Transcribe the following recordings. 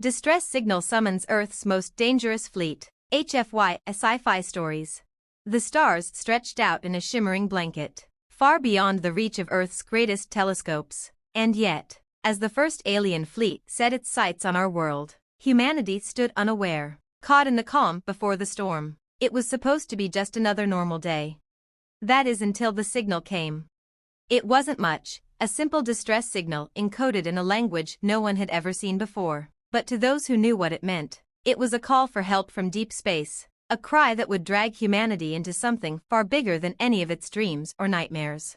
Distress signal summons Earth's most dangerous fleet. HFY, Sci-Fi stories. The stars stretched out in a shimmering blanket, far beyond the reach of Earth's greatest telescopes. And yet, as the first alien fleet set its sights on our world, humanity stood unaware, caught in the calm before the storm. It was supposed to be just another normal day. That is, until the signal came. It wasn't much, a simple distress signal encoded in a language no one had ever seen before. But to those who knew what it meant, it was a call for help from deep space, a cry that would drag humanity into something far bigger than any of its dreams or nightmares.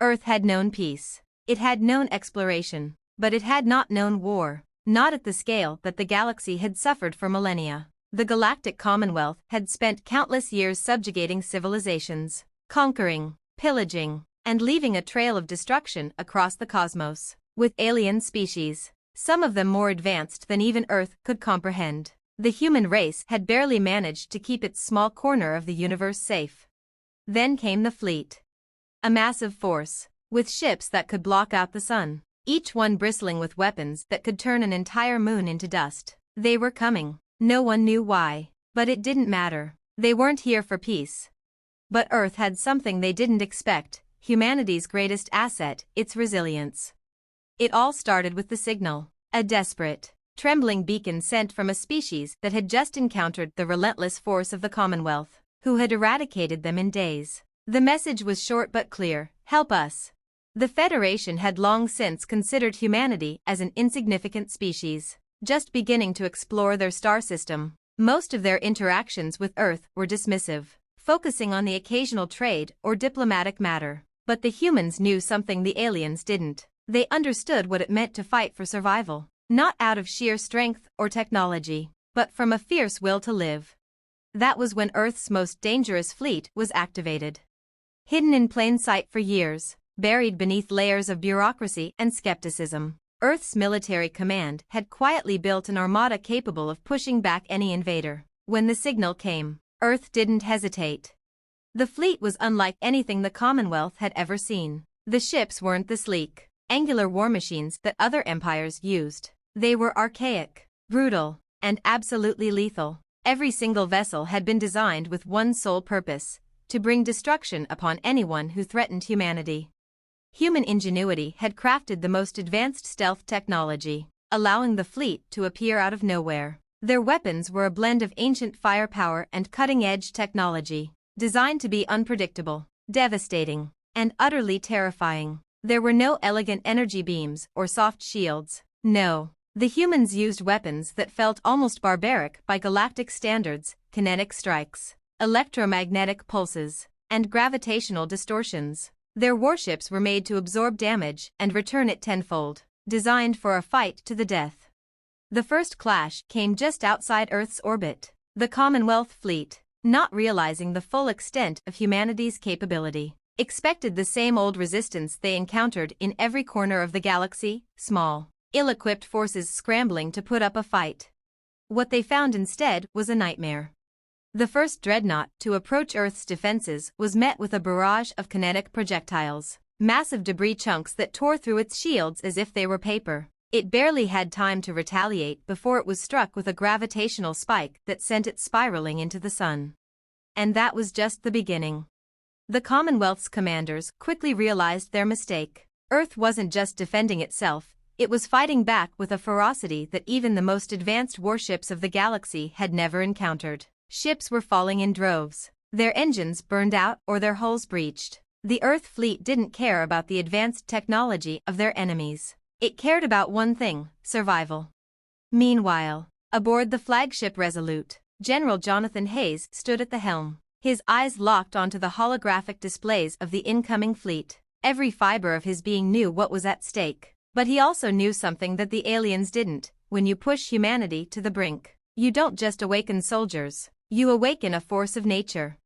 Earth had known peace. It had known exploration, but it had not known war, not at the scale that the galaxy had suffered for millennia. The Galactic Commonwealth had spent countless years subjugating civilizations, conquering, pillaging, and leaving a trail of destruction across the cosmos, with alien species, some of them more advanced than even Earth could comprehend. The human race had barely managed to keep its small corner of the universe safe. Then came the fleet. A massive force, with ships that could block out the sun, each one bristling with weapons that could turn an entire moon into dust. They were coming. No one knew why, but it didn't matter. They weren't here for peace. But Earth had something they didn't expect, humanity's greatest asset, its resilience. It all started with the signal, a desperate, trembling beacon sent from a species that had just encountered the relentless force of the Commonwealth, who had eradicated them in days. The message was short but clear: help us. The Federation had long since considered humanity as an insignificant species, just beginning to explore their star system. Most of their interactions with Earth were dismissive, focusing on the occasional trade or diplomatic matter. But the humans knew something the aliens didn't. They understood what it meant to fight for survival, not out of sheer strength or technology, but from a fierce will to live. That was when Earth's most dangerous fleet was activated. Hidden in plain sight for years, buried beneath layers of bureaucracy and skepticism, Earth's military command had quietly built an armada capable of pushing back any invader. When the signal came, Earth didn't hesitate. The fleet was unlike anything the Commonwealth had ever seen. The ships weren't the sleek, angular war machines that other empires used. They were archaic, brutal, and absolutely lethal. Every single vessel had been designed with one sole purpose: to bring destruction upon anyone who threatened humanity. Human ingenuity had crafted the most advanced stealth technology, allowing the fleet to appear out of nowhere. Their weapons were a blend of ancient firepower and cutting-edge technology, designed to be unpredictable, devastating, and utterly terrifying. There were no elegant energy beams or soft shields. No, the humans used weapons that felt almost barbaric by galactic standards: kinetic strikes, electromagnetic pulses, and gravitational distortions. Their warships were made to absorb damage and return it tenfold, designed for a fight to the death. The first clash came just outside Earth's orbit. The Commonwealth fleet, not realizing the full extent of humanity's capability, expected the same old resistance they encountered in every corner of the galaxy: small, ill-equipped forces scrambling to put up a fight. What they found instead was a nightmare. The first dreadnought to approach Earth's defenses was met with a barrage of kinetic projectiles, massive debris chunks that tore through its shields as if they were paper. It barely had time to retaliate before it was struck with a gravitational spike that sent it spiraling into the sun. And that was just the beginning. The Commonwealth's commanders quickly realized their mistake. Earth wasn't just defending itself, it was fighting back with a ferocity that even the most advanced warships of the galaxy had never encountered. Ships were falling in droves, their engines burned out or their hulls breached. The Earth fleet didn't care about the advanced technology of their enemies. It cared about one thing: survival. Meanwhile, aboard the flagship Resolute, General Jonathan Hayes stood at the helm, his eyes locked onto the holographic displays of the incoming fleet. Every fiber of his being knew what was at stake. But he also knew something that the aliens didn't. When you push humanity to the brink, you don't just awaken soldiers, you awaken a force of nature.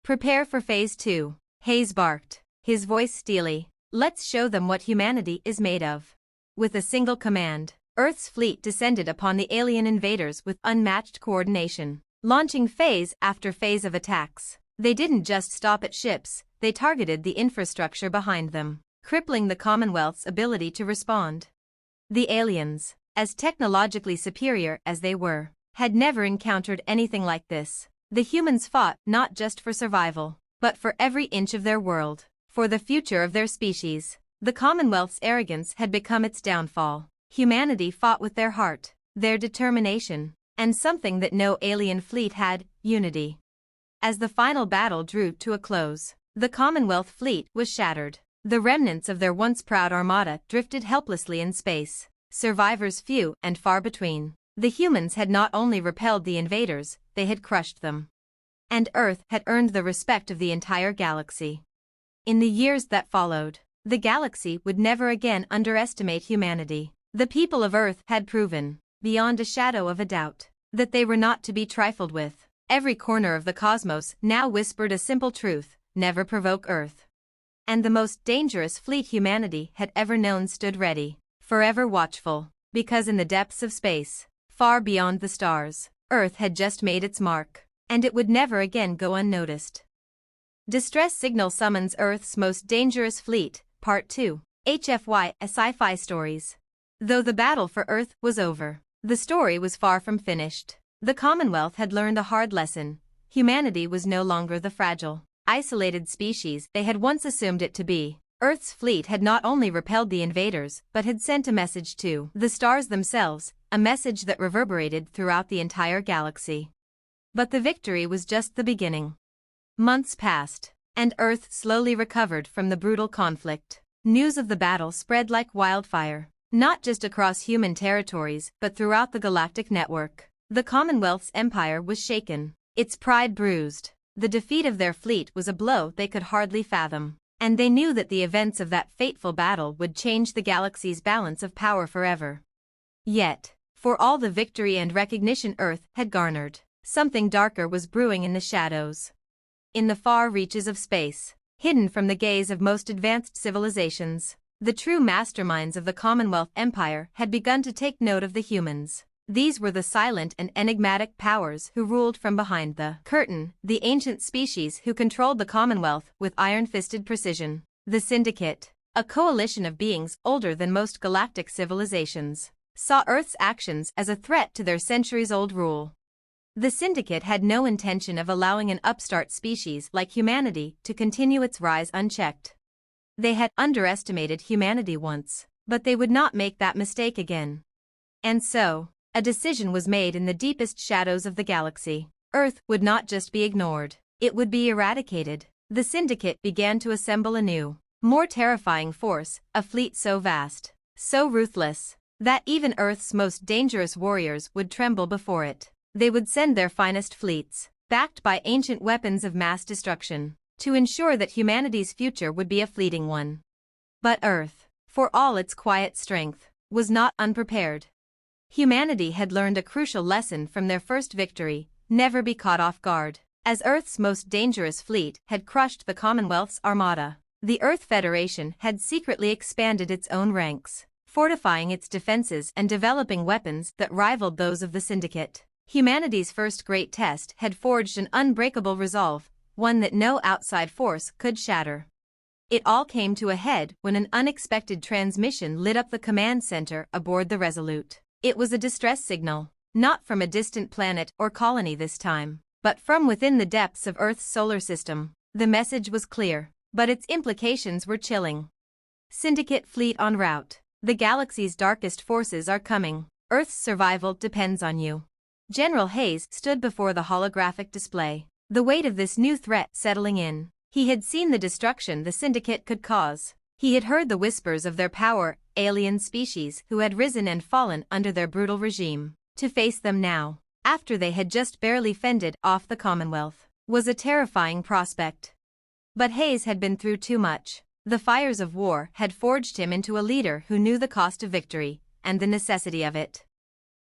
Prepare for Phase 2, Hayes barked, his voice steely. Let's show them what humanity is made of. With a single command, Earth's fleet descended upon the alien invaders with unmatched coordination, launching phase after phase of attacks. They didn't just stop at ships, they targeted the infrastructure behind them, crippling the Commonwealth's ability to respond. The aliens, as technologically superior as they were, had never encountered anything like this. The humans fought not just for survival, but for every inch of their world, for the future of their species. The Commonwealth's arrogance had become its downfall. Humanity fought with their heart, their determination, and something that no alien fleet had: unity. As the final battle drew to a close, the Commonwealth fleet was shattered. The remnants of their once proud armada drifted helplessly in space, survivors few and far between. The humans had not only repelled the invaders, they had crushed them. And Earth had earned the respect of the entire galaxy. In the years that followed, the galaxy would never again underestimate humanity. The people of Earth had proven, beyond a shadow of a doubt, that they were not to be trifled with. Every corner of the cosmos now whispered a simple truth: never provoke Earth. And the most dangerous fleet humanity had ever known stood ready, forever watchful, because in the depths of space, far beyond the stars, Earth had just made its mark, and it would never again go unnoticed. Distress signal summons Earth's most dangerous fleet, Part 2. HFY, a sci-fi stories. Though the battle for Earth was over, the story was far from finished. The Commonwealth had learned a hard lesson: humanity was no longer the fragile, isolated species they had once assumed it to be. Earth's fleet had not only repelled the invaders but had sent a message to the stars themselves, a message that reverberated throughout the entire galaxy. But the victory was just the beginning. Months passed, and Earth slowly recovered from the brutal conflict. News of the battle spread like wildfire, not just across human territories but throughout the galactic network. The Commonwealth's empire was shaken, its pride bruised. The defeat of their fleet was a blow they could hardly fathom, and they knew that the events of that fateful battle would change the galaxy's balance of power forever. Yet, for all the victory and recognition Earth had garnered, something darker was brewing in the shadows. In the far reaches of space, hidden from the gaze of most advanced civilizations, the true masterminds of the Commonwealth Empire had begun to take note of the humans. These were the silent and enigmatic powers who ruled from behind the curtain, the ancient species who controlled the Commonwealth with iron-fisted precision. The Syndicate, a coalition of beings older than most galactic civilizations, saw Earth's actions as a threat to their centuries-old rule. The Syndicate had no intention of allowing an upstart species like humanity to continue its rise unchecked. They had underestimated humanity once, but they would not make that mistake again. And so, a decision was made in the deepest shadows of the galaxy. Earth would not just be ignored, it would be eradicated. The Syndicate began to assemble a new, more terrifying force, a fleet so vast, so ruthless, that even Earth's most dangerous warriors would tremble before it. They would send their finest fleets, backed by ancient weapons of mass destruction, to ensure that humanity's future would be a fleeting one. But Earth, for all its quiet strength, was not unprepared. Humanity had learned a crucial lesson from their first victory: never be caught off guard. As Earth's most dangerous fleet had crushed the Commonwealth's armada, the Earth Federation had secretly expanded its own ranks, fortifying its defenses and developing weapons that rivaled those of the Syndicate. Humanity's first great test had forged an unbreakable resolve, one that no outside force could shatter. It all came to a head when an unexpected transmission lit up the command center aboard the Resolute. It was a distress signal, not from a distant planet or colony this time, but from within the depths of Earth's solar system. The message was clear, but its implications were chilling. Syndicate fleet en route. The galaxy's darkest forces are coming. Earth's survival depends on you. General Hayes stood before the holographic display, the weight of this new threat settling in. He had seen the destruction the Syndicate could cause. He had heard the whispers of their power, alien species who had risen and fallen under their brutal regime. To face them now, after they had just barely fended off the Commonwealth, was a terrifying prospect. But Hayes had been through too much. The fires of war had forged him into a leader who knew the cost of victory, and the necessity of it.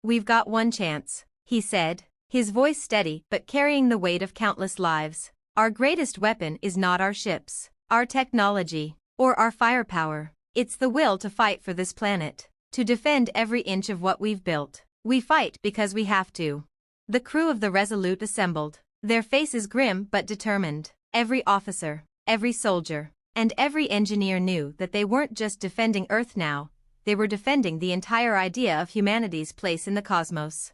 "We've got one chance," he said, his voice steady but carrying the weight of countless lives. "Our greatest weapon is not our ships, our technology, or our firepower. It's the will to fight for this planet, to defend every inch of what we've built. We fight because we have to." The crew of the Resolute assembled, their faces grim but determined. Every officer, every soldier, and every engineer knew that they weren't just defending Earth now, they were defending the entire idea of humanity's place in the cosmos.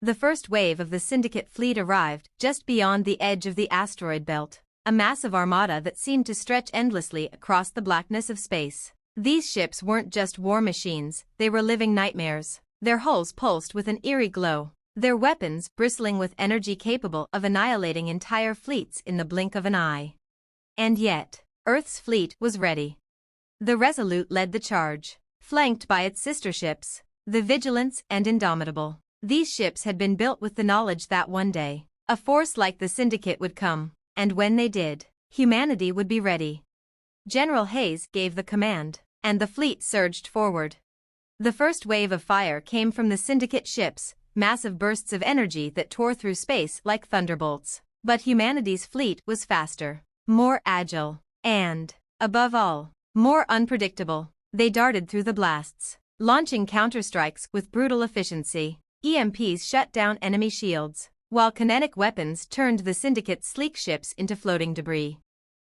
The first wave of the Syndicate fleet arrived just beyond the edge of the asteroid belt, a massive armada that seemed to stretch endlessly across the blackness of space. These ships weren't just war machines, they were living nightmares. Their hulls pulsed with an eerie glow, their weapons bristling with energy capable of annihilating entire fleets in the blink of an eye. And yet, Earth's fleet was ready. The Resolute led the charge, flanked by its sister ships, the Vigilance and Indomitable. These ships had been built with the knowledge that one day, a force like the Syndicate would come, and when they did, humanity would be ready. General Hayes gave the command, and the fleet surged forward. The first wave of fire came from the Syndicate ships, massive bursts of energy that tore through space like thunderbolts. But humanity's fleet was faster, more agile, and, above all, more unpredictable. They darted through the blasts, launching counterstrikes with brutal efficiency. EMPs shut down enemy shields, while kinetic weapons turned the Syndicate's sleek ships into floating debris.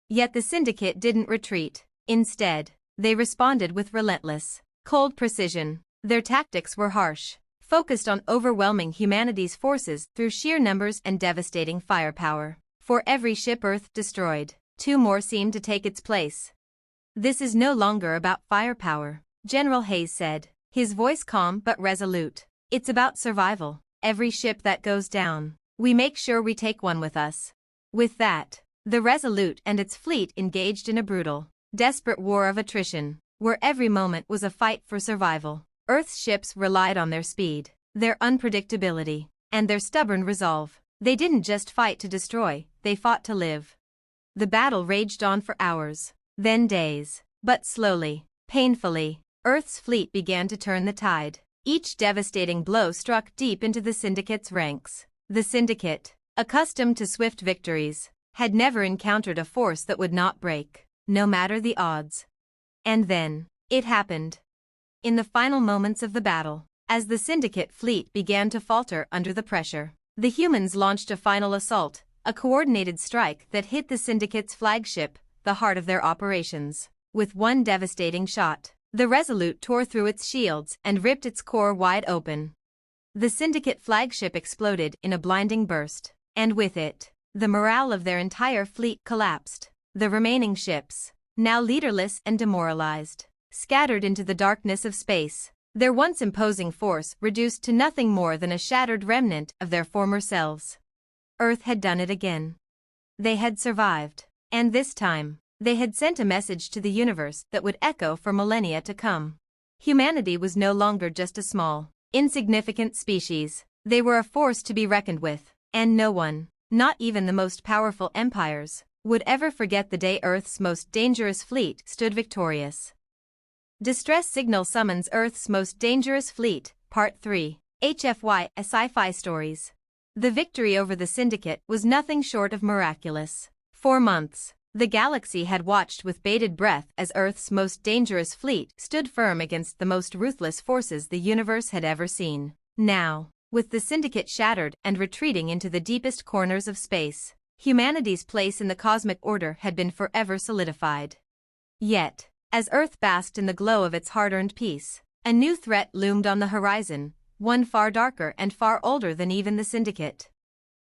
Yet the Syndicate didn't retreat. Instead, they responded with relentless, cold precision. Their tactics were harsh, focused on overwhelming humanity's forces through sheer numbers and devastating firepower. For every ship Earth destroyed, 2 more seemed to take its place. "This is no longer about firepower," General Hayes said, his voice calm but resolute. "It's about survival. Every ship that goes down, we make sure we take one with us." With that, the Resolute and its fleet engaged in a brutal, desperate war of attrition, where every moment was a fight for survival. Earth's ships relied on their speed, their unpredictability, and their stubborn resolve. They didn't just fight to destroy, they fought to live. The battle raged on for hours, then days, but slowly, painfully, Earth's fleet began to turn the tide. Each devastating blow struck deep into the Syndicate's ranks. The Syndicate, accustomed to swift victories, had never encountered a force that would not break, no matter the odds. And then, it happened. In the final moments of the battle, as the Syndicate fleet began to falter under the pressure, the humans launched a final assault, a coordinated strike that hit the Syndicate's flagship, the heart of their operations. With one devastating shot, the Resolute tore through its shields and ripped its core wide open. The Syndicate flagship exploded in a blinding burst, and with it, the morale of their entire fleet collapsed. The remaining ships, now leaderless and demoralized, scattered into the darkness of space, their once imposing force reduced to nothing more than a shattered remnant of their former selves. Earth had done it again. They had survived, and this time, they had sent a message to the universe that would echo for millennia to come. Humanity was no longer just a small, insignificant species. They were a force to be reckoned with, and no one, not even the most powerful empires, would ever forget the day Earth's most dangerous fleet stood victorious. Distress Signal summons Earth's most dangerous fleet, Part 3, HFY, Sci-Fi stories. The victory over the Syndicate was nothing short of miraculous. For months, the galaxy had watched with bated breath as Earth's most dangerous fleet stood firm against the most ruthless forces the universe had ever seen. Now, with the Syndicate shattered and retreating into the deepest corners of space, humanity's place in the cosmic order had been forever solidified. Yet, as Earth basked in the glow of its hard-earned peace, a new threat loomed on the horizon, one far darker and far older than even the Syndicate.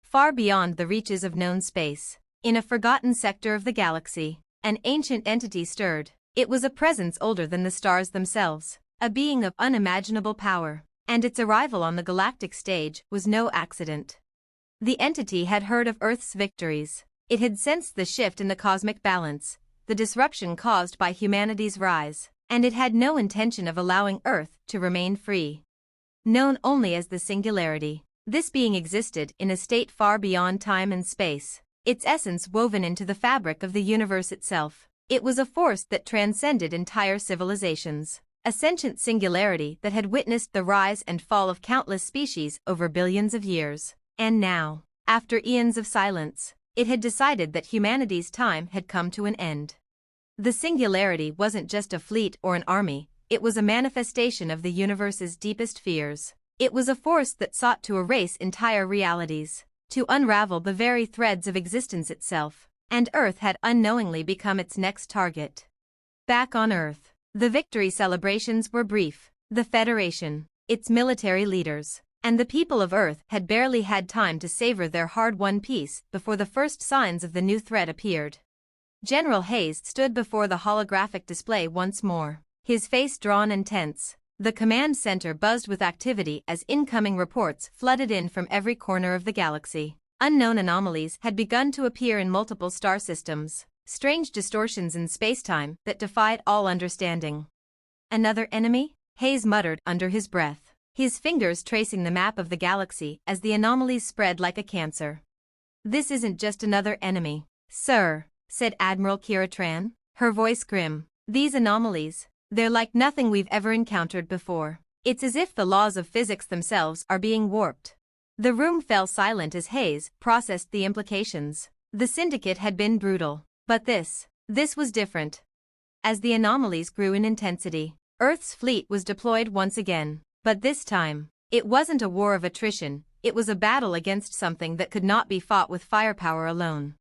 Far beyond the reaches of known space, in a forgotten sector of the galaxy, an ancient entity stirred. It was a presence older than the stars themselves, a being of unimaginable power, and its arrival on the galactic stage was no accident. The entity had heard of Earth's victories. It had sensed the shift in the cosmic balance, the disruption caused by humanity's rise, and it had no intention of allowing Earth to remain free. Known only as the Singularity, this being existed in a state far beyond time and space, its essence woven into the fabric of the universe itself. It was a force that transcended entire civilizations, a sentient singularity that had witnessed the rise and fall of countless species over billions of years. And now, after eons of silence, it had decided that humanity's time had come to an end. The Singularity wasn't just a fleet or an army, it was a manifestation of the universe's deepest fears. It was a force that sought to erase entire realities, to unravel the very threads of existence itself, and Earth had unknowingly become its next target. Back on Earth, The victory celebrations were brief. The Federation, its military leaders, and the people of Earth had barely had time to savor their hard-won peace before the first signs of the new threat appeared. General Hayes stood before the holographic display once more, his face drawn and tense. The command center buzzed with activity as incoming reports flooded in from every corner of the galaxy. Unknown anomalies had begun to appear in multiple star systems, strange distortions in spacetime that defied all understanding. Another enemy? Hayes muttered under his breath, his fingers tracing the map of the galaxy as the anomalies spread like a cancer. This isn't just another enemy, sir, said Admiral Kira Tran, her voice grim. These anomalies, they're like nothing we've ever encountered before. It's as if the laws of physics themselves are being warped. The room fell silent as Hayes processed the implications. The syndicate had been brutal, but this was different. As the anomalies grew in intensity, Earth's fleet was deployed once again, but this time, it wasn't a war of attrition, it was a battle against something that could not be fought with firepower alone.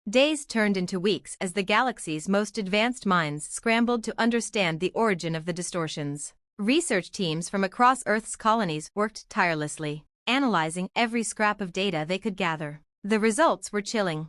Days turned into weeks as the galaxy's most advanced minds scrambled to understand the origin of the distortions. Research teams from across Earth's colonies worked tirelessly, analyzing every scrap of data they could gather. The results were chilling.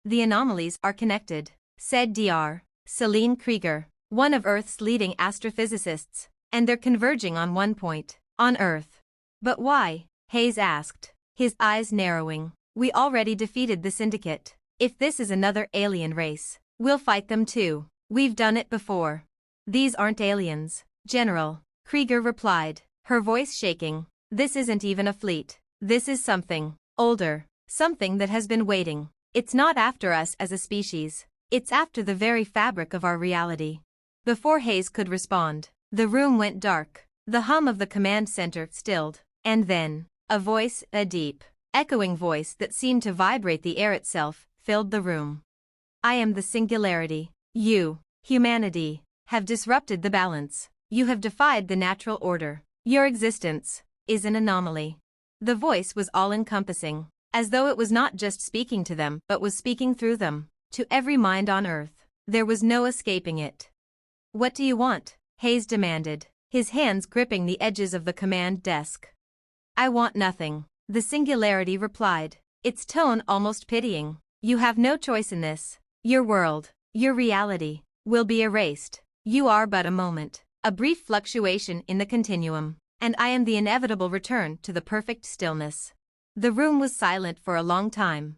The anomalies are connected, said Dr. Celine Krieger, one of Earth's leading astrophysicists, and they're converging on one point, on Earth. But why? Hayes asked, his eyes narrowing. We already defeated the syndicate. If this is another alien race, we'll fight them too. We've done it before. These aren't aliens, General, Krieger replied, her voice shaking. This isn't even a fleet. This is something older, something that has been waiting. It's not after us as a species. It's after the very fabric of our reality. Before Hayes could respond, the room went dark. The hum of the command center stilled, and then, a voice, a deep, echoing voice that seemed to vibrate the air itself, filled the room. I am the singularity. You, humanity, have disrupted the balance. You have defied the natural order. Your existence is an anomaly. The voice was all-encompassing, as though it was not just speaking to them but was speaking through them, to every mind on Earth. There was no escaping it. What do you want? Hayes demanded, his hands gripping the edges of the command desk. I want nothing, the singularity replied, its tone almost pitying. You have no choice in this. Your world, your reality, will be erased. You are but a moment, a brief fluctuation in the continuum, and I am the inevitable return to the perfect stillness. The room was silent for a long time.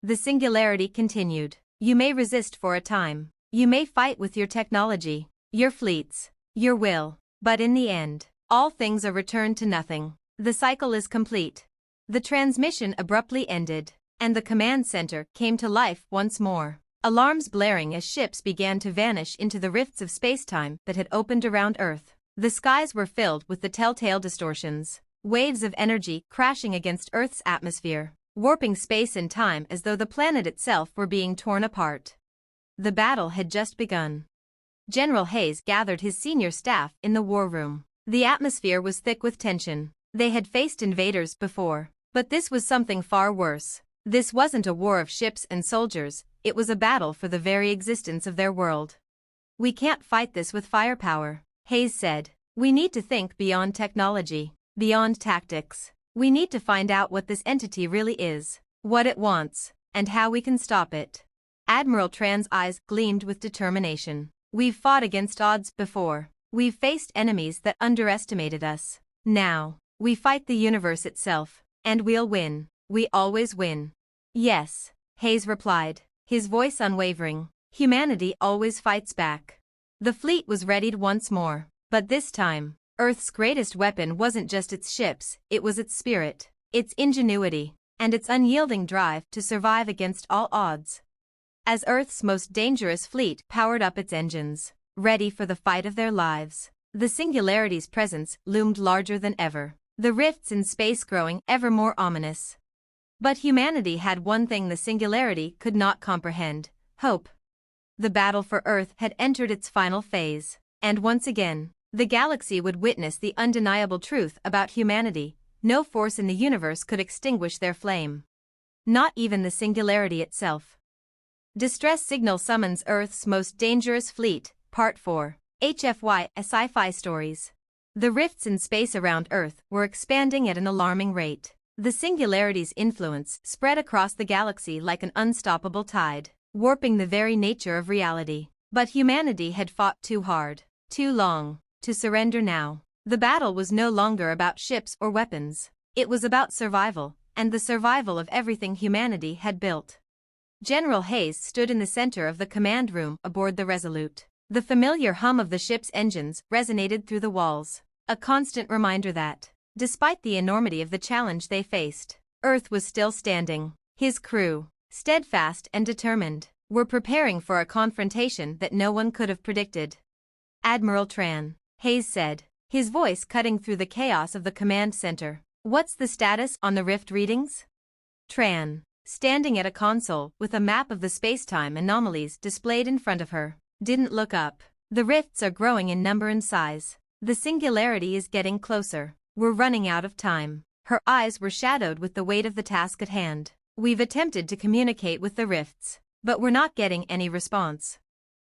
The singularity continued. You may resist for a time. You may fight with your technology, your fleets, your will, but in the end, all things are returned to nothing. The cycle is complete. The transmission abruptly ended, and the command center came to life once more. Alarms blaring as ships began to vanish into the rifts of spacetime that had opened around Earth. The skies were filled with the telltale distortions, waves of energy crashing against Earth's atmosphere, warping space and time as though the planet itself were being torn apart. The battle had just begun. General Hayes gathered his senior staff in the war room. The atmosphere was thick with tension. They had faced invaders before, but this was something far worse. This wasn't a war of ships and soldiers, it was a battle for the very existence of their world. We can't fight this with firepower, Hayes said. We need to think beyond technology, beyond tactics. We need to find out what this entity really is, what it wants, and how we can stop it. Admiral Tran's eyes gleamed with determination. We've fought against odds before. We've faced enemies that underestimated us. Now, we fight the universe itself, and we'll win. We always win. Yes, Hayes replied, his voice unwavering. Humanity always fights back. The fleet was readied once more, but this time, Earth's greatest weapon wasn't just its ships, it was its spirit, its ingenuity, and its unyielding drive to survive against all odds. As Earth's most dangerous fleet powered up its engines, ready for the fight of their lives, the Singularity's presence loomed larger than ever, the rifts in space growing ever more ominous. But humanity had one thing the Singularity could not comprehend: hope. The battle for Earth had entered its final phase, and once again, the galaxy would witness the undeniable truth about humanity: no force in the universe could extinguish their flame. Not even the Singularity itself. Distress signal summons Earth's most dangerous fleet, Part 4. HFY, Sci-Fi stories. The rifts in space around Earth were expanding at an alarming rate. The singularity's influence spread across the galaxy like an unstoppable tide, warping the very nature of reality. But humanity had fought too hard, too long, to surrender now. The battle was no longer about ships or weapons. It was about survival, and the survival of everything humanity had built. General Hayes stood in the center of the command room aboard the Resolute. The familiar hum of the ship's engines resonated through the walls, a constant reminder that, despite the enormity of the challenge they faced, Earth was still standing. His crew, steadfast and determined, were preparing for a confrontation that no one could have predicted. "Admiral Tran," Hayes said, his voice cutting through the chaos of the command center. "What's the status on the rift readings?" Tran, standing at a console with a map of the space-time anomalies displayed in front of her, didn't look up. "The rifts are growing in number and size. The singularity is getting closer. We're running out of time." Her eyes were shadowed with the weight of the task at hand. "We've attempted to communicate with the rifts, but we're not getting any response."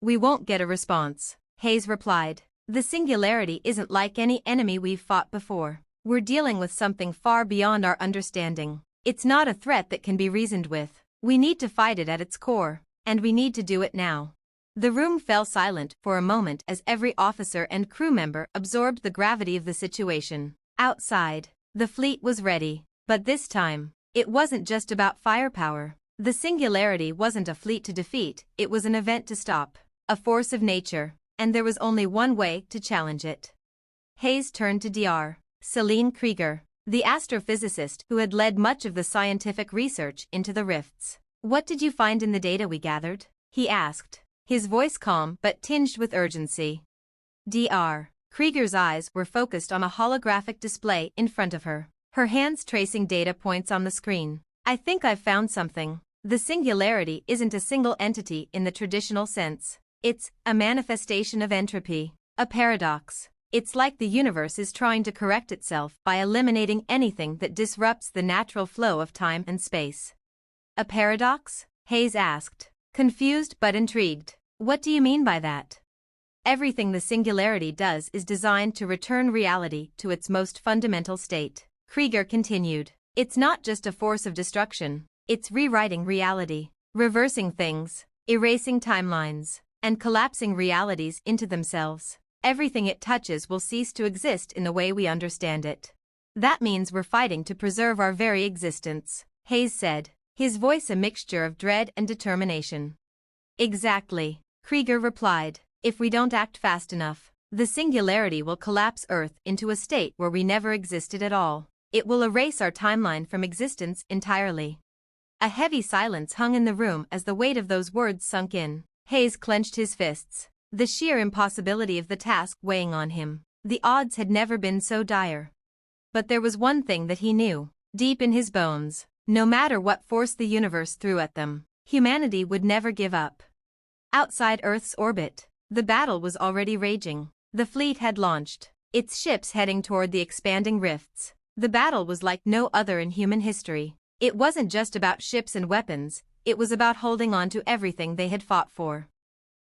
"We won't get a response," Hayes replied. "The singularity isn't like any enemy we've fought before. We're dealing with something far beyond our understanding. It's not a threat that can be reasoned with. We need to fight it at its core, and we need to do it now." The room fell silent for a moment as every officer and crew member absorbed the gravity of the situation. Outside, the fleet was ready, but this time, it wasn't just about firepower. The singularity wasn't a fleet to defeat, it was an event to stop, a force of nature, and there was only one way to challenge it. Hayes turned to Dr. Celine Krieger, the astrophysicist who had led much of the scientific research into the rifts. "What did you find in the data we gathered?" he asked, his voice calm but tinged with urgency. Dr. Krieger's eyes were focused on a holographic display in front of her, her hands tracing data points on the screen. "I think I've found something. The singularity isn't a single entity in the traditional sense. It's a manifestation of entropy, a paradox. It's like the universe is trying to correct itself by eliminating anything that disrupts the natural flow of time and space." "A paradox?" Hayes asked, confused but intrigued. "What do you mean by that?" "Everything the singularity does is designed to return reality to its most fundamental state," Krieger continued. "It's not just a force of destruction, it's rewriting reality, reversing things, erasing timelines, and collapsing realities into themselves. Everything it touches will cease to exist in the way we understand it. That means we're fighting to preserve our very existence," Hayes said, his voice a mixture of dread and determination. "Exactly," Krieger replied. "If we don't act fast enough, the singularity will collapse Earth into a state where we never existed at all. It will erase our timeline from existence entirely." A heavy silence hung in the room as the weight of those words sunk in. Hayes clenched his fists, the sheer impossibility of the task weighing on him. The odds had never been so dire. But there was one thing that he knew, deep in his bones: no matter what force the universe threw at them, humanity would never give up. Outside Earth's orbit, the battle was already raging. The fleet had launched, its ships heading toward the expanding rifts. The battle was like no other in human history. It wasn't just about ships and weapons, it was about holding on to everything they had fought for.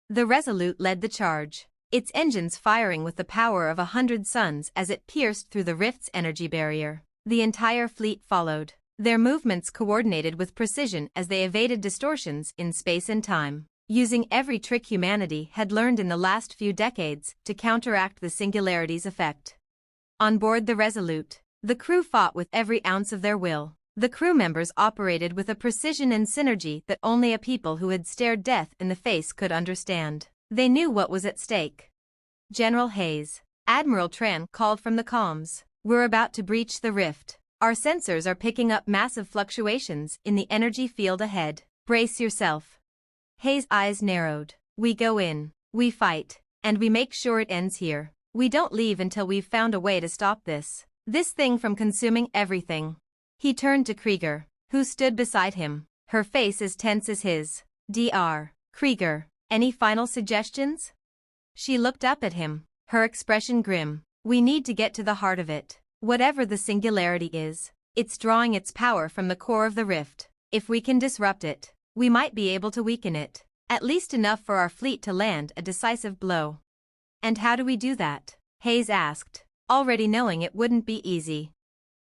The Resolute led the charge, its engines firing with the power of 100 suns as it pierced through the rift's energy barrier. The entire fleet followed, their movements coordinated with precision as they evaded distortions in space and time, using every trick humanity had learned in the last few decades to counteract the singularity's effect. On board the Resolute, the crew fought with every ounce of their will. The crew members operated with a precision and synergy that only a people who had stared death in the face could understand. They knew what was at stake. "General Hayes," Admiral Tran called from the comms, "we're about to breach the rift. Our sensors are picking up massive fluctuations in the energy field ahead. Brace yourself." Hayes' eyes narrowed. "We go in, we fight, and we make sure it ends here. We don't leave until we've found a way to stop this thing from consuming everything." He turned to Krieger, who stood beside him, her face as tense as his. "Dr. Krieger, any final suggestions?" She looked up at him, her expression grim. "We need to get to the heart of it. Whatever the singularity is, it's drawing its power from the core of the rift. If we can disrupt it, we might be able to weaken it, at least enough for our fleet to land a decisive blow." And how do we do that? Hayes asked, already knowing it wouldn't be easy.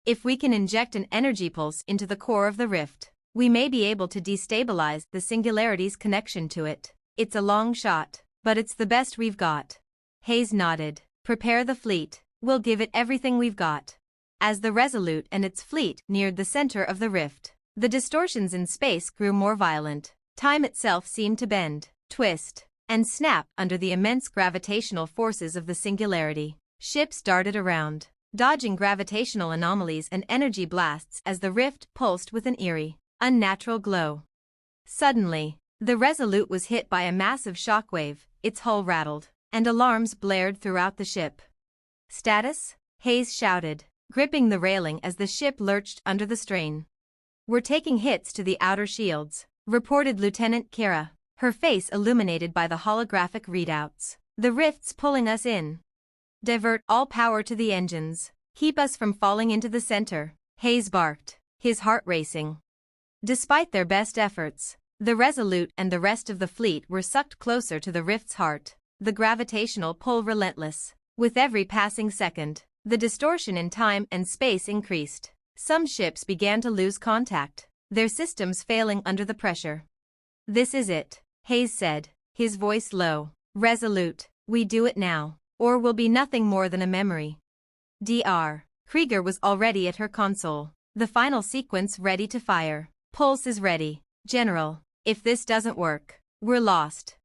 If we can inject an energy pulse into the core of the rift, we may be able to destabilize the singularity's connection to it. It's a long shot, but it's the best we've got. Hayes nodded. Prepare the fleet. We'll give it everything we've got. As the Resolute and its fleet neared the center of the rift, the distortions in space grew more violent. Time itself seemed to bend, twist, and snap under the immense gravitational forces of the singularity. Ships darted around, dodging gravitational anomalies and energy blasts as the rift pulsed with an eerie, unnatural glow. Suddenly, the Resolute was hit by a massive shockwave, its hull rattled, and alarms blared throughout the ship. Status? Hayes shouted, gripping the railing as the ship lurched under the strain. We're taking hits to the outer shields, reported Lieutenant Kira, her face illuminated by the holographic readouts. The rift's pulling us in. Divert all power to the engines. Keep us from falling into the center, Hayes barked, his heart racing. Despite their best efforts, the Resolute and the rest of the fleet were sucked closer to the rift's heart, the gravitational pull relentless. With every passing second, the distortion in time and space increased. Some ships began to lose contact, their systems failing under the pressure. This is it, Hayes said, his voice low. Resolute, we do it now, or we'll be nothing more than a memory. Dr. Krieger was already at her console, the final sequence ready to fire. Pulse is ready, General. If this doesn't work, we're lost.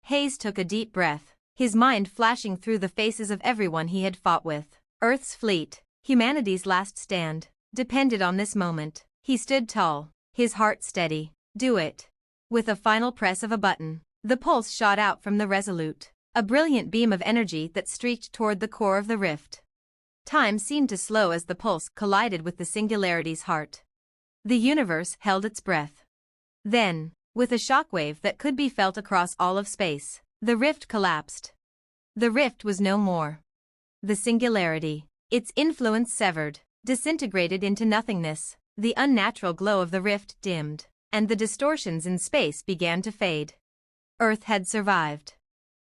Hayes took a deep breath, his mind flashing through the faces of everyone he had fought with. Earth's fleet, humanity's last stand, depended on this moment. He stood tall, his heart steady. Do it. With a final press of a button, the pulse shot out from the Resolute, a brilliant beam of energy that streaked toward the core of the rift. Time seemed to slow as the pulse collided with the singularity's heart. The universe held its breath. Then, with a shockwave that could be felt across all of space, the rift collapsed. The rift was no more. The singularity, its influence severed, disintegrated into nothingness. The unnatural glow of the rift dimmed, and the distortions in space began to fade. Earth had survived.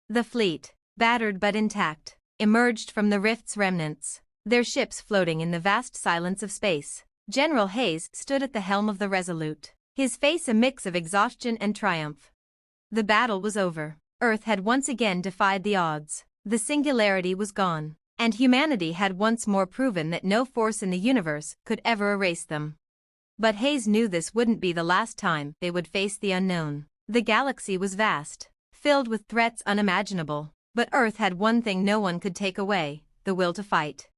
The fleet, battered but intact, emerged from the rift's remnants, their ships floating in the vast silence of space. General Hayes stood at the helm of the Resolute, his face a mix of exhaustion and triumph. The battle was over. Earth had once again defied the odds. The singularity was gone, and humanity had once more proven that no force in the universe could ever erase them. But Hayes knew this wouldn't be the last time they would face the unknown. The galaxy was vast, filled with threats unimaginable, but Earth had one thing no one could take away: the will to fight.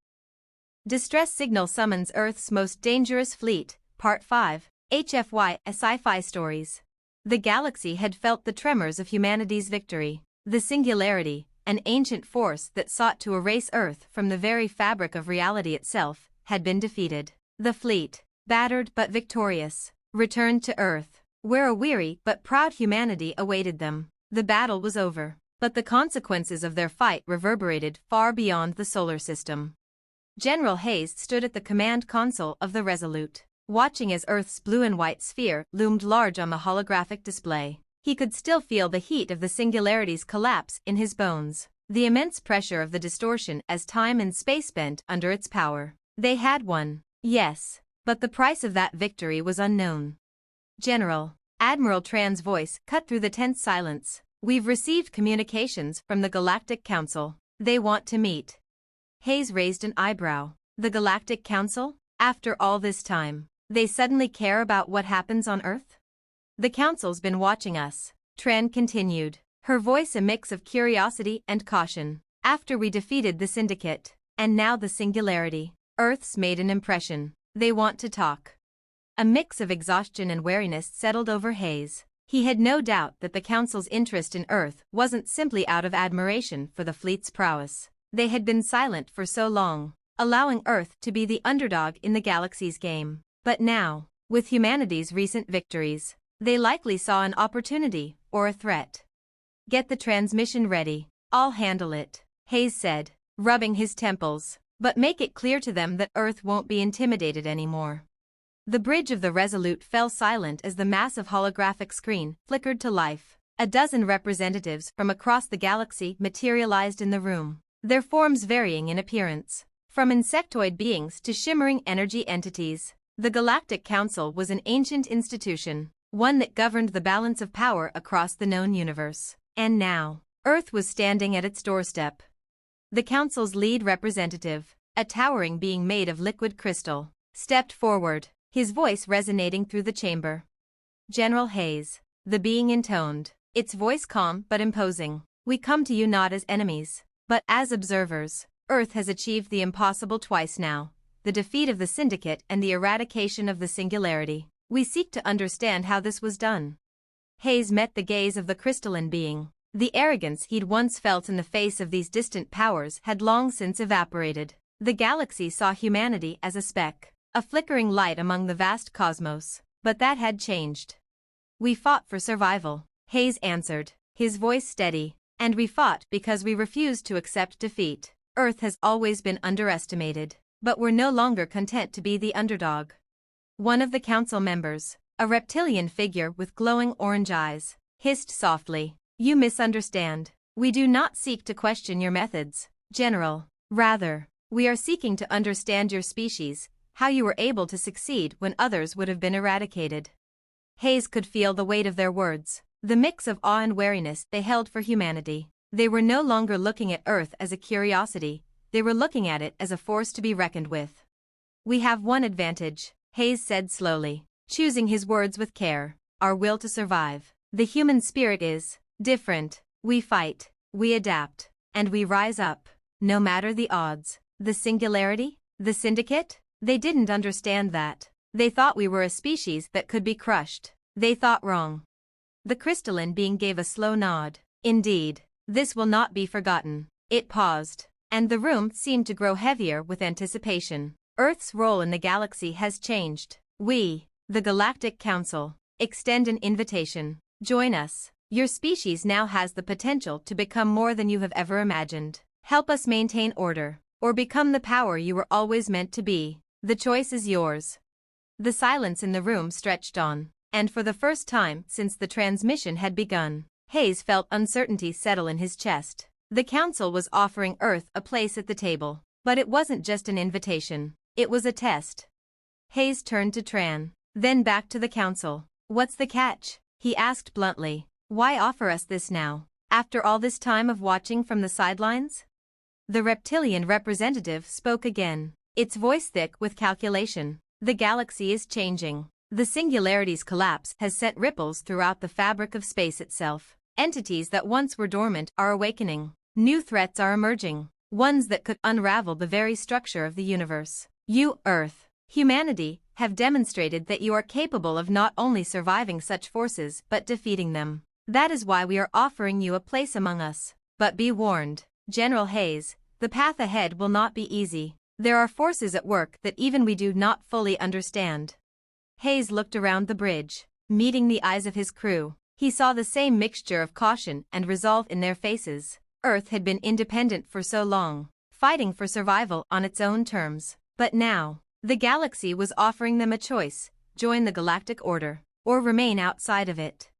Distress signal summons Earth's most dangerous fleet, Part 5, HFY, Sci-Fi stories. The galaxy had felt the tremors of humanity's victory. The singularity, an ancient force that sought to erase Earth from the very fabric of reality itself, had been defeated. The fleet, battered but victorious, returned to Earth, where a weary but proud humanity awaited them. The battle was over, but the consequences of their fight reverberated far beyond the solar system. General Hayes stood at the command console of the Resolute, watching as Earth's blue and white sphere loomed large on the holographic display. He could still feel the heat of the singularity's collapse in his bones, the immense pressure of the distortion as time and space bent under its power. They had won, yes, but the price of that victory was unknown. General, Admiral Tran's voice cut through the tense silence. We've received communications from the Galactic Council. They want to meet. Hayes raised an eyebrow. The Galactic Council? After all this time, they suddenly care about what happens on Earth? The Council's been watching us, Tran continued, her voice a mix of curiosity and caution. After we defeated the Syndicate, and now the Singularity, Earth's made an impression. They want to talk. A mix of exhaustion and wariness settled over Hayes. He had no doubt that the Council's interest in Earth wasn't simply out of admiration for the fleet's prowess. They had been silent for so long, allowing Earth to be the underdog in the galaxy's game. But now, with humanity's recent victories, they likely saw an opportunity, or a threat. Get the transmission ready. I'll handle it, Hayes said, rubbing his temples. But make it clear to them that Earth won't be intimidated anymore. The bridge of the Resolute fell silent as the massive holographic screen flickered to life. A dozen representatives from across the galaxy materialized in the room, their forms varying in appearance. From insectoid beings to shimmering energy entities, the Galactic Council was an ancient institution, one that governed the balance of power across the known universe. And now, Earth was standing at its doorstep. The Council's lead representative, a towering being made of liquid crystal, stepped forward, his voice resonating through the chamber. General Hayes, the being intoned, its voice calm but imposing. We come to you not as enemies, but as observers. Earth has achieved the impossible twice now, the defeat of the Syndicate and the eradication of the Singularity. We seek to understand how this was done. Hayes met the gaze of the crystalline being. The arrogance he'd once felt in the face of these distant powers had long since evaporated. The galaxy saw humanity as a speck, a flickering light among the vast cosmos. But that had changed. We fought for survival, Hayes answered, his voice steady. And we fought because we refused to accept defeat. Earth has always been underestimated, but we're no longer content to be the underdog. One of the council members, a reptilian figure with glowing orange eyes, hissed softly, "You misunderstand. We do not seek to question your methods, General. Rather, we are seeking to understand your species, how you were able to succeed when others would have been eradicated." Hayes could feel the weight of their words, the mix of awe and wariness they held for humanity. They were no longer looking at Earth as a curiosity, they were looking at it as a force to be reckoned with. "We have one advantage," Hayes said slowly, choosing his words with care, "our will to survive. The human spirit is different. We fight, we adapt, and we rise up, no matter the odds." The Singularity? The Syndicate? They didn't understand that. They thought we were a species that could be crushed. They thought wrong. The crystalline being gave a slow nod. "Indeed. This will not be forgotten." It paused, and the room seemed to grow heavier with anticipation. Earth's role in the galaxy has changed. We, the Galactic Council, extend an invitation. Join us. Your species now has the potential to become more than you have ever imagined. Help us maintain order, or become the power you were always meant to be. The choice is yours. The silence in the room stretched on, and for the first time since the transmission had begun, Hayes felt uncertainty settle in his chest. The Council was offering Earth a place at the table, but it wasn't just an invitation, it was a test. Hayes turned to Tran, then back to the Council. "What's the catch?" he asked bluntly. "Why offer us this now, after all this time of watching from the sidelines?" The reptilian representative spoke again, its voice thick with calculation. "The galaxy is changing. The Singularity's collapse has sent ripples throughout the fabric of space itself. Entities that once were dormant are awakening. New threats are emerging, ones that could unravel the very structure of the universe. You, Earth, humanity, have demonstrated that you are capable of not only surviving such forces but defeating them. That is why we are offering you a place among us. But be warned, General Hayes, the path ahead will not be easy. There are forces at work that even we do not fully understand." Hayes looked around the bridge, meeting the eyes of his crew. He saw the same mixture of caution and resolve in their faces. Earth had been independent for so long, fighting for survival on its own terms. But now, the galaxy was offering them a choice: join the galactic order, or remain outside of it.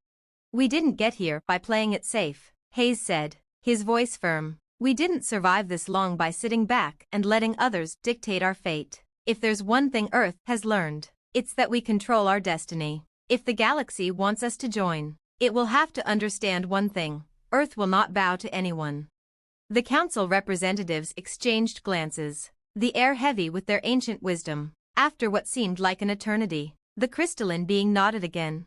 "We didn't get here by playing it safe," Hayes said, his voice firm. "We didn't survive this long by sitting back and letting others dictate our fate. If there's one thing Earth has learned, it's that we control our destiny. If the galaxy wants us to join, it will have to understand one thing: Earth will not bow to anyone." The Council representatives exchanged glances, the air heavy with their ancient wisdom. After what seemed like an eternity, the crystalline being nodded again.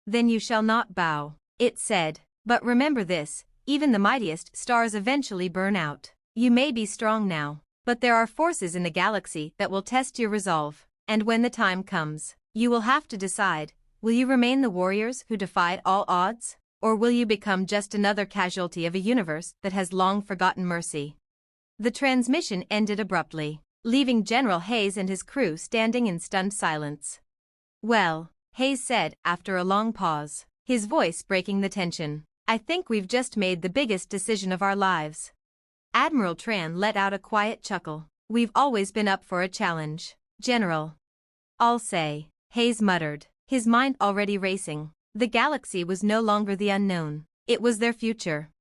"Then you shall not bow," it said. "But remember this, even the mightiest stars eventually burn out. You may be strong now, but there are forces in the galaxy that will test your resolve, and when the time comes, you will have to decide: will you remain the warriors who defied all odds, or will you become just another casualty of a universe that has long forgotten mercy?" The transmission ended abruptly, leaving General Hayes and his crew standing in stunned silence. "Well," Hayes said after a long pause, his voice breaking the tension, "I think we've just made the biggest decision of our lives." Admiral Tran let out a quiet chuckle. "We've always been up for a challenge, General." "I'll say," Hayes muttered, his mind already racing. The galaxy was no longer the unknown. It was their future.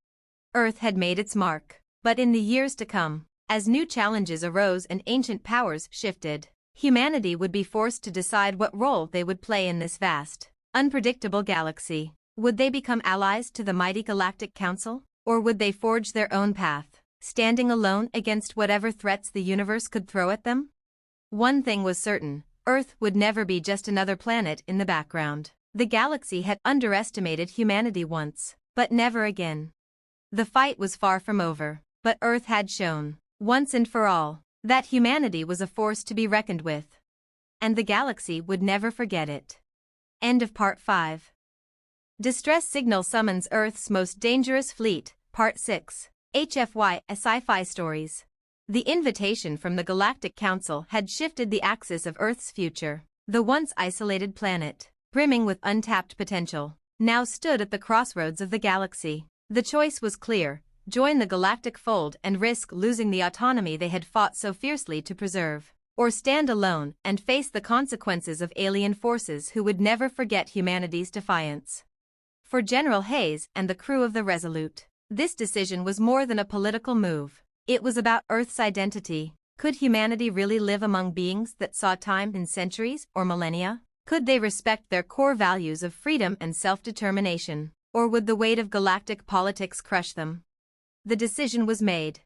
Earth had made its mark. But in the years to come, as new challenges arose and ancient powers shifted, humanity would be forced to decide what role they would play in this vast, unpredictable galaxy. Would they become allies to the mighty Galactic Council? Or would they forge their own path, standing alone against whatever threats the universe could throw at them? One thing was certain, Earth would never be just another planet in the background. The galaxy had underestimated humanity once, but never again. The fight was far from over, but Earth had shown, once and for all, that humanity was a force to be reckoned with. And the galaxy would never forget it. End of Part 5. Distress Signal Summons Earth's Most Dangerous Fleet, Part 6. HFY, Sci-Fi Stories. The invitation from the Galactic Council had shifted the axis of Earth's future. The once isolated planet, brimming with untapped potential, now stood at the crossroads of the galaxy. The choice was clear: join the galactic fold and risk losing the autonomy they had fought so fiercely to preserve, or stand alone and face the consequences of alien forces who would never forget humanity's defiance. For General Hayes and the crew of the Resolute, this decision was more than a political move. It was about Earth's identity. Could humanity really live among beings that saw time in centuries or millennia? Could they respect their core values of freedom and self-determination? Or would the weight of galactic politics crush them? The decision was made.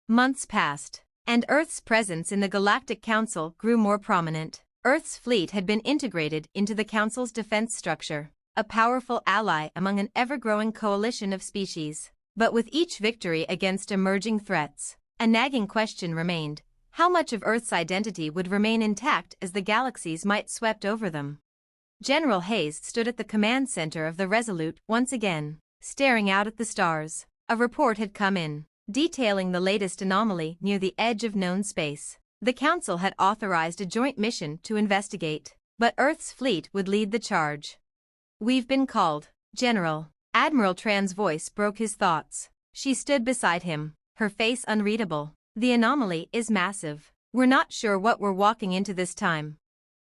Months passed, and Earth's presence in the Galactic Council grew more prominent. Earth's fleet had been integrated into the Council's defense structure, a powerful ally among an ever-growing coalition of species. But with each victory against emerging threats, a nagging question remained: how much of Earth's identity would remain intact as the galaxies might swept over them? General Hayes stood at the command center of the Resolute once again, staring out at the stars. A report had come in, detailing the latest anomaly near the edge of known space. The Council had authorized a joint mission to investigate, but Earth's fleet would lead the charge. "We've been called, General." Admiral Tran's voice broke his thoughts. She stood beside him, her face unreadable. "The anomaly is massive. We're not sure what we're walking into this time."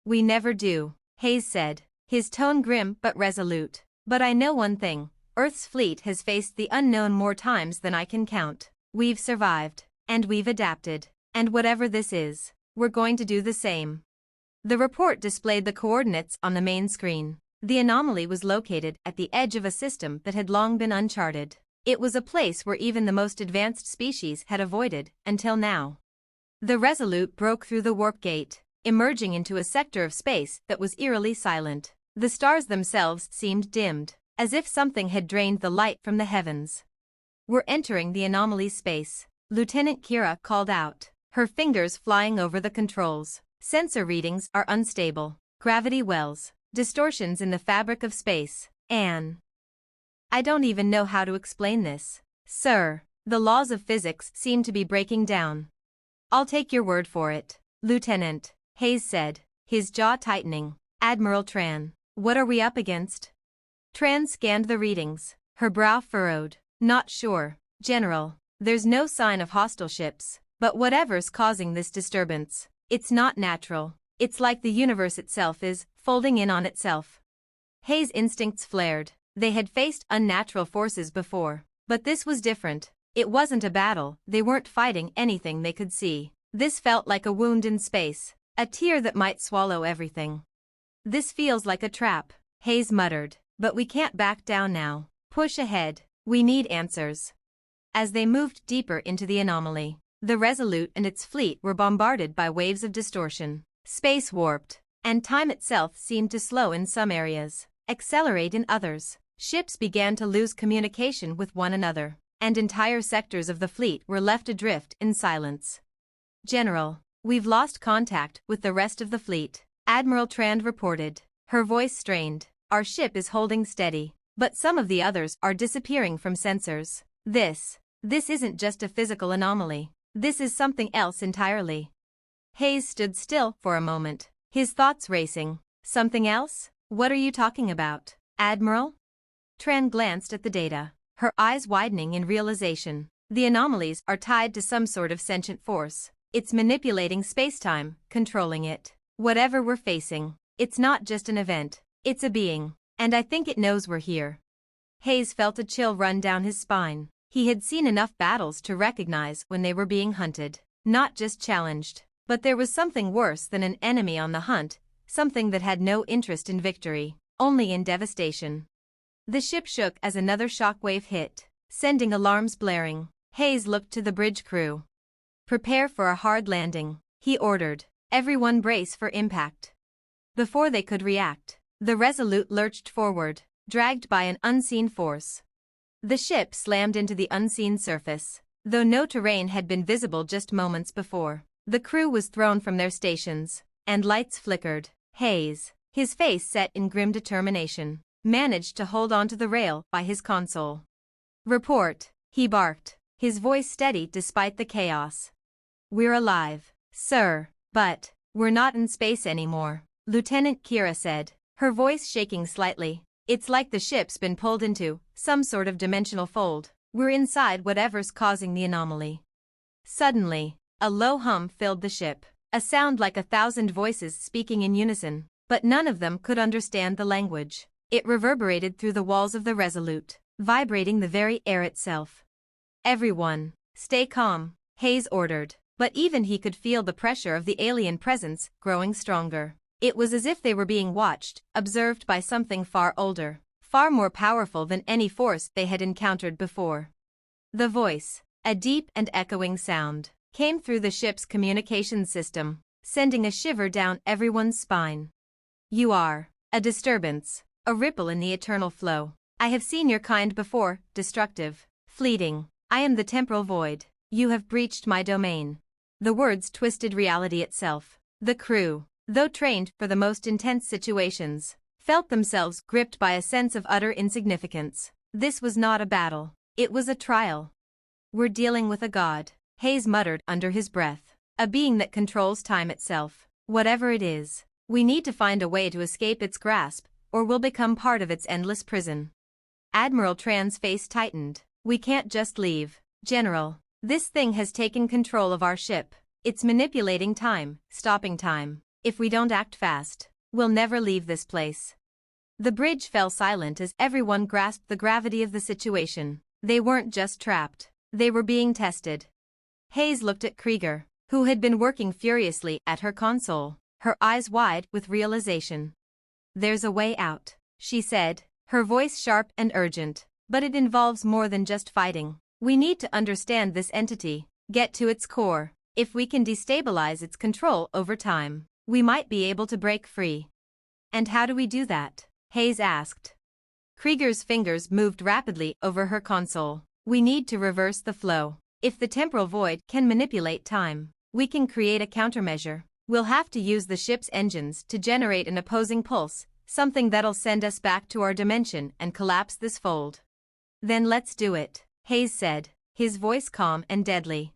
"We never do," Hayes said, his tone grim but resolute. "But I know one thing. Earth's fleet has faced the unknown more times than I can count. We've survived, and we've adapted, and whatever this is, we're going to do the same." The report displayed the coordinates on the main screen. The anomaly was located at the edge of a system that had long been uncharted. It was a place where even the most advanced species had avoided until now. The Resolute broke through the warp gate, emerging into a sector of space that was eerily silent. The stars themselves seemed dimmed, as if something had drained the light from the heavens. "We're entering the anomaly's space," Lieutenant Kira called out, her fingers flying over the controls. "Sensor readings are unstable. Gravity wells, distortions in the fabric of space, and I don't even know how to explain this, sir. The laws of physics seem to be breaking down." "I'll take your word for it, Lieutenant," Hayes said, his jaw tightening. "Admiral Tran, what are we up against?" Tran scanned the readings, her brow furrowed. "Not sure, General. There's no sign of hostile ships, but whatever's causing this disturbance, it's not natural. It's like the universe itself is folding in on itself." Hayes' instincts flared. They had faced unnatural forces before, but this was different. It wasn't a battle, they weren't fighting anything they could see. This felt like a wound in space, a tear that might swallow everything. "This feels like a trap," Hayes muttered, "but we can't back down now. Push ahead. We need answers." As they moved deeper into the anomaly, the Resolute and its fleet were bombarded by waves of distortion. Space warped, and time itself seemed to slow in some areas, accelerate in others. Ships began to lose communication with one another, and entire sectors of the fleet were left adrift in silence. "General, we've lost contact with the rest of the fleet," Admiral Trand reported, her voice strained. "Our ship is holding steady, but some of the others are disappearing from sensors. This isn't just a physical anomaly. This is something else entirely." Hayes stood still for a moment, his thoughts racing. "Something else? What are you talking about, Admiral?" Tran glanced at the data, her eyes widening in realization. "The anomalies are tied to some sort of sentient force. It's manipulating space-time, controlling it. Whatever we're facing, it's not just an event, it's a being, and I think it knows we're here." Hayes felt a chill run down his spine. He had seen enough battles to recognize when they were being hunted, not just challenged. But there was something worse than an enemy on the hunt, something that had no interest in victory, only in devastation. The ship shook as another shockwave hit, sending alarms blaring. Hayes looked to the bridge crew. "Prepare for a hard landing," he ordered. "Everyone brace for impact." Before they could react, the Resolute lurched forward, dragged by an unseen force. The ship slammed into the unseen surface, though no terrain had been visible just moments before. The crew was thrown from their stations, and lights flickered. Hayes, his face set in grim determination, managed to hold onto the rail by his console. "Report," he barked, his voice steady despite the chaos. "We're alive, sir, but we're not in space anymore," Lieutenant Kira said, her voice shaking slightly. "It's like the ship's been pulled into some sort of dimensional fold. We're inside whatever's causing the anomaly." Suddenly, a low hum filled the ship, a sound like 1,000 voices speaking in unison, but none of them could understand the language. It reverberated through the walls of the Resolute, vibrating the very air itself. "Everyone, stay calm," Hayes ordered, but even he could feel the pressure of the alien presence growing stronger. It was as if they were being watched, observed by something far older, far more powerful than any force they had encountered before. The voice, a deep and echoing sound, came through the ship's communications system, sending a shiver down everyone's spine. "You are a disturbance, a ripple in the eternal flow. I have seen your kind before, destructive, fleeting. I am the temporal void. You have breached my domain." The words twisted reality itself. The crew, though trained for the most intense situations, felt themselves gripped by a sense of utter insignificance. This was not a battle. It was a trial. "We're dealing with a god," Hayes muttered under his breath. "A being that controls time itself. Whatever it is, we need to find a way to escape its grasp, or we'll become part of its endless prison." Admiral Tran's face tightened. "We can't just leave, General. This thing has taken control of our ship. It's manipulating time, stopping time. If we don't act fast, we'll never leave this place." The bridge fell silent as everyone grasped the gravity of the situation. They weren't just trapped. They were being tested. Hayes looked at Krieger, who had been working furiously at her console, her eyes wide with realization. "There's a way out," she said, her voice sharp and urgent, "but it involves more than just fighting. We need to understand this entity, get to its core. If we can destabilize its control over time, we might be able to break free." "And how do we do that?" Hayes asked. Krieger's fingers moved rapidly over her console. "We need to reverse the flow. If the temporal void can manipulate time, we can create a countermeasure. We'll have to use the ship's engines to generate an opposing pulse, something that'll send us back to our dimension and collapse this fold." "Then let's do it," Hayes said, his voice calm and deadly.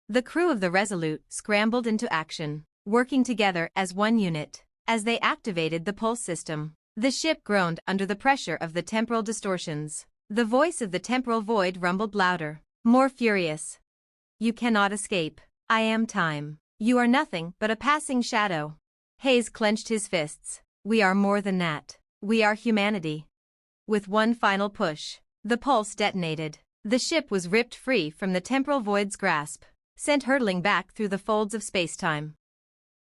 The crew of the Resolute scrambled into action, working together as one unit. As they activated the pulse system, the ship groaned under the pressure of the temporal distortions. The voice of the temporal void rumbled louder, more furious. "You cannot escape. I am time. You are nothing but a passing shadow." Hayes clenched his fists. "We are more than that. We are humanity." With one final push, the pulse detonated. The ship was ripped free from the temporal void's grasp, sent hurtling back through the folds of spacetime.